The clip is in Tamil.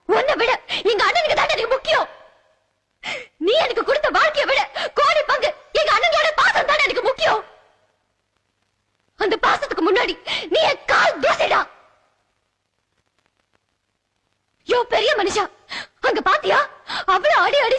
உன்னை விட எங்க அண்ணனுக்கு தான் எனக்கு முக்கியம். நீ எனக்கு கொடுத்த வாழ்க்கையை விட கோடி பங்கு எங்க அண்ணனோட பாசம் தான் எனக்கு முக்கியம். அந்த பாசத்துக்கு முன்னாடி நீ என் கால் தூசிடா. யோ பெரிய மனுஷா, அங்க பாத்தியா அவ்வளவு அடி அடி